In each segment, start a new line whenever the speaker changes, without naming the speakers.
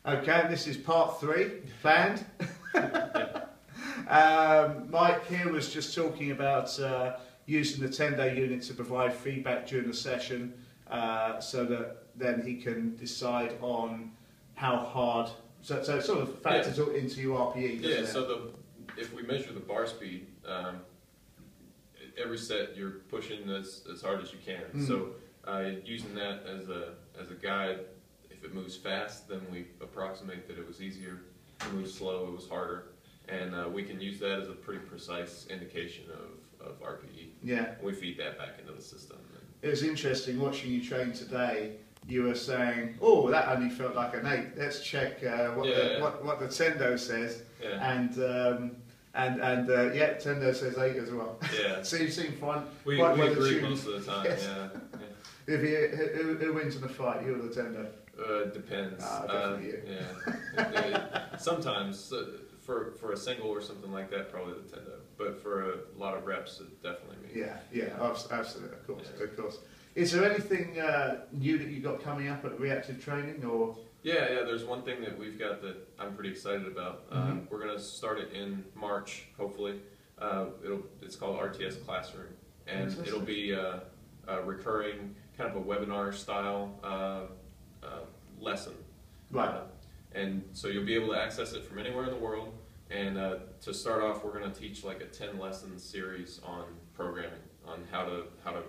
Okay, this is part 3, planned. Mike here was just talking about using the 10-day unit to provide feedback during the session so that then he can decide on how hard, so it sort of factors into your RPE, doesn't it?
So if we measure the bar speed, every set you're pushing as hard as you can. So using that as a guide, if it moves fast, then we approximate that it was easier. If it moves slow, it was harder. And we can use that as a pretty precise indication of RPE.
Yeah.
We feed that back into the system.
It was interesting watching you train today. You were saying, "Oh, that only felt like an 8. Let's check what the Tendo says."
Yeah.
And Tendo says 8 as well.
Yeah.
So you seem fine.
We agree most of the time.
Yes.
Yeah.
Who wins in a fight, you or the Tendo?
Depends.
Definitely you.
Yeah. Sometimes for a single or something like that, probably the Tendo. But for a lot of reps, it definitely me.
Yeah, absolutely, of course. Is there anything new that you got coming up at Reactive Training, or?
Yeah. There's one thing that we've got that I'm pretty excited about. We're going to start it in March, hopefully. It's called RTS Classroom, and it'll be a recurring kind of a webinar style lesson. Right. And so you'll be able to access it from anywhere in the world. And to start off, we're going to teach like a 10-lesson series on programming, on how to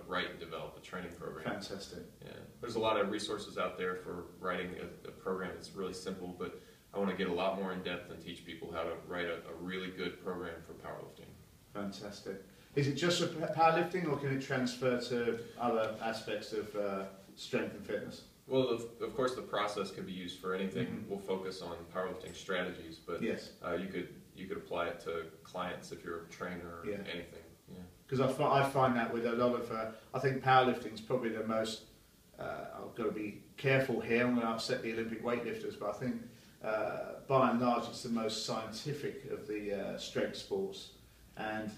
write and develop a training program.
Fantastic.
Yeah, there's a lot of resources out there for writing a program that's really simple, but I want to get a lot more in depth and teach people how to write a really good program for powerlifting.
Fantastic. Is it just for powerlifting, or can it transfer to other aspects of strength and fitness?
Well, of course, the process could be used for anything. We'll focus on powerlifting strategies, but
yes.
You could apply it to clients if you're a trainer or anything.
Because I find that with a lot of, I think powerlifting is probably the most, I've got to be careful here, I'm going to upset the Olympic weightlifters, but I think by and large it's the most scientific of the strength sports, and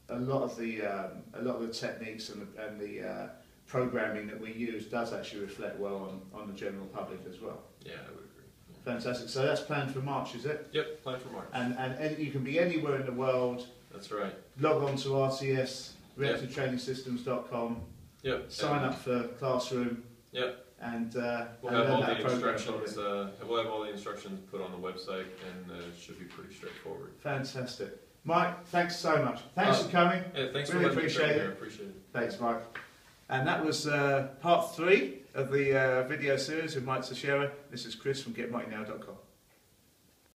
a lot of the techniques and the programming that we use does actually reflect well on the general public as well.
Yeah, I would agree. Yeah.
Fantastic. So that's planned for March, is it?
Yep, planned for March.
And you can be anywhere in the world.
That's right.
Log on to RTS, reactivetrainingsystems.com.
Yep.
Sign up for Classroom.
Yep.
And
we'll have all the instructions. We'll have all the instructions put on the website, and it should be pretty straightforward.
Fantastic. Mike, thanks so much. Thanks for coming.
Yeah, thanks
really
for letting me
appreciate it.
I appreciate it.
Thanks, Mike. And that was part 3 of the video series with Mike Tuchscherer. This is Chris from GetMikeNow.com.